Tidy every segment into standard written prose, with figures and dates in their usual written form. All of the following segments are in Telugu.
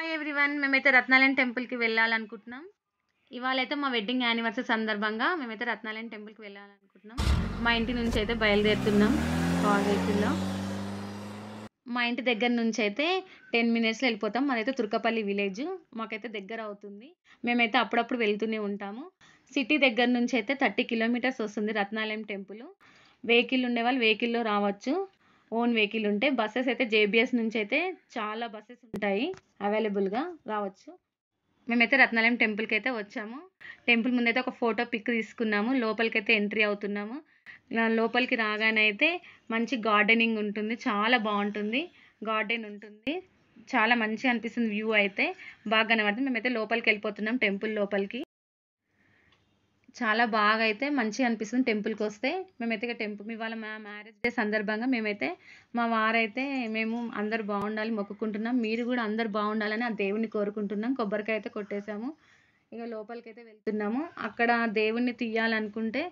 Hi everyone. మేమైతే రత్నాలయం టెంపుల్‌కి వెళ్ళాలనుకుంటున్నాం. ఇవాళైతే మా వెడ్డింగ్ యానివర్సరీ సందర్భంగా మేమైతే రత్నాలయం టెంపుల్‌కి వెళ్ళాలనుకుంటున్నాం. మా ఇంటి నుంచి అయితే బయలుదేరుతున్నాం కార్ వెహికల్‌లో. మా ఇంటి దగ్గర నుంచి అయితే 10 మినిట్స్‌లో వెళ్ళిపోతాం. మాదైతే తుర్కపల్లి విలేజ్. మాకైతే దగ్గర అవుతుంది. మేమైతే అప్పుడప్పుడు వెళ్తూనే ఉంటాము. సిటీ దగ్గర నుంచి అయితే 30 కిలోమీటర్స్ వస్తుంది రత్నాలయం టెంపుల్. వెహికల్ ఉండేవాళ్ళు వెహికల్‌లో రావచ్చు. ఓన్ వెహికల్ ఉంటే. బసెస్ అయితే జేబీఎస్ నుంచి అయితే చాలా బసెస్ ఉంటాయి అవైలబుల్‌గా రావచ్చు. మేమైతే రత్నాలయం టెంపుల్‌కి అయితే వచ్చాము. టెంపుల్ ముందైతే ఒక ఫోటో పిక్ తీసుకున్నాము. లోపలికైతే ఎంట్రీ అవుతున్నాము. లోపలికి రాగానే అయితే మంచి గార్డెనింగ్ ఉంటుంది. చాలా బావుంటుంది. గార్డెన్ ఉంటుంది. చాలా మంచిగా అనిపిస్తుంది వ్యూ అయితే. బాగా కనబడుతుంది. మేమైతే లోపలికెళ్ళిపోతున్నాం టెంపుల్ లోపలికి. చాలా బాగా అయితే మంచిగా అనిపిస్తుంది టెంపుల్‌కొస్తే. మేమైతే ఇక ఇవాళ మా మ్యారేజ్ డే సందర్భంగా మేమైతే మా వారైతే మేము అందరూ బావుండాలి మొక్కుకుంటున్నాం. మీరు గూడా అందరూ బావుండాలని ఆ దేవుడిని కోరుకుంటున్నాం. కొబ్బరికాయ అయితే కొట్టేసాము. ఇక లోపలికైతే వెళ్తున్నాము. అక్కడ దేవుడిని తీయాలనుకుంటే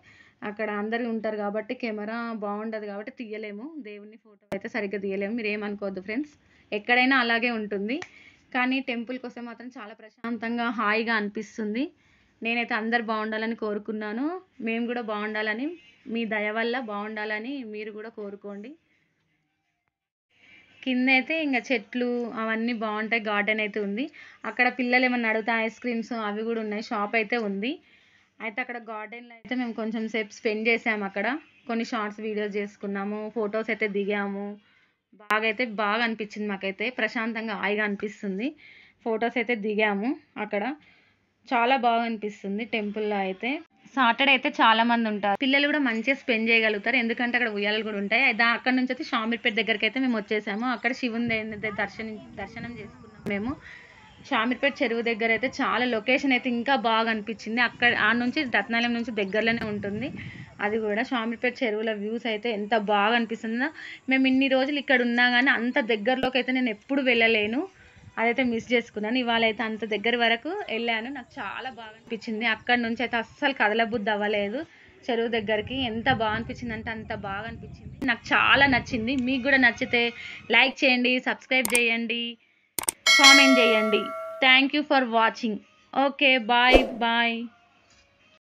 అక్కడ అందరూ ఉంటారు కాబట్టి కెమెరా బావుండదు కాబట్టి తీయలేము. దేవుడిని ఫోటో అయితే సరిగ్గా తీయలేము. మీరేమనుకోవద్దు ఫ్రెండ్స్. ఎక్కడైనా అలాగే ఉంటుంది. కానీ టెంపుల్‌కొస్తే మాత్రం చాలా ప్రశాంతంగా, హాయిగా అనిపిస్తుంది. నేనైతే అందరూ బావుండాలని కోరుకున్నాను. మేము గూడా బావుండాలని, మీ దయ వల్ల బావుండాలని మీరు గూడా కోరుకోండి. కిందైతే ఇంగ చెట్లు అవన్నీ బావుంటాయి. గార్డెన్ అయితే ఉంది. అక్కడ పిల్లలేమన్నా అడిగితే ఐస్ క్రీమ్స్ అవి గూడా ఉన్నాయి. షాప్ అయితే ఉంది. అయితే అక్కడ గార్డెన్‌లో అయితే మేము కొంచెం సేపు స్పెండ్ చేసాము అక్కడ. కొన్ని షార్ట్స్ వీడియోస్ చేసుకున్నాము. ఫోటోస్ అయితే దిగాము. బాగా అనిపించింది మాకైతే. ప్రశాంతంగా, హాయిగా అనిపిస్తుంది. ఫోటోస్ అయితే దిగాము అక్కడ. చాలా బాగా అనిపిస్తుంది టెంపుల్‌లో అయితే. సాటర్‌డే అయితే చాలా మందుంటారు. పిల్లలు గూడా మంచిగా స్పెండ్ చేయగలుగుతారు. ఎందుకంటే అక్కడ ఉయ్యాలలు గూడా ఉంటాయి. అక్కడి నుంచయితే షామీర్పేట దగ్గరికైతే మేమొచ్చేసాము. అక్కడ శివుని దర్శనం చేసుకున్నాం మేము. షామీర్పేట చెరువు దగ్గరైతే చాలా లొకేషన్ అయితే ఇంకా బాగా అనిపించింది. ఆడ నుంచి రత్నాలయం నుంచి దగ్గరలోనే ఉంటుంది. అది గూడా షామీర్పేట చెరువుల వ్యూస్ అయితే ఎంత బాగా అనిపిస్తుందో. మేము ఇన్ని రోజులు ఇక్కడ ఉన్నా గానీ అంత దగ్గరలోకైతే నేను ఎప్పుడు వెళ్ళలేను. అదైతే మిస్ చేసుకున్నాను. ఇవాళైతే అంత దగ్గర వరకు వెళ్ళాను. నాకు చాలా బాగా అనిపించింది. అక్కడి నుంచి అయితే అస్సలు కదలబుద్ధి అవ్వలేదు. చెరువు దగ్గరికి ఎంత బాగా అనిపించింది అంటే అంత బాగా అనిపించింది. నాకు చాలా నచ్చింది. మీకు కూడా నచ్చితే లైక్ చేయండి, సబ్స్క్రైబ్ చేయండి, కామెంట్ చేయండి. Thank you for watching. Okay, bye bye.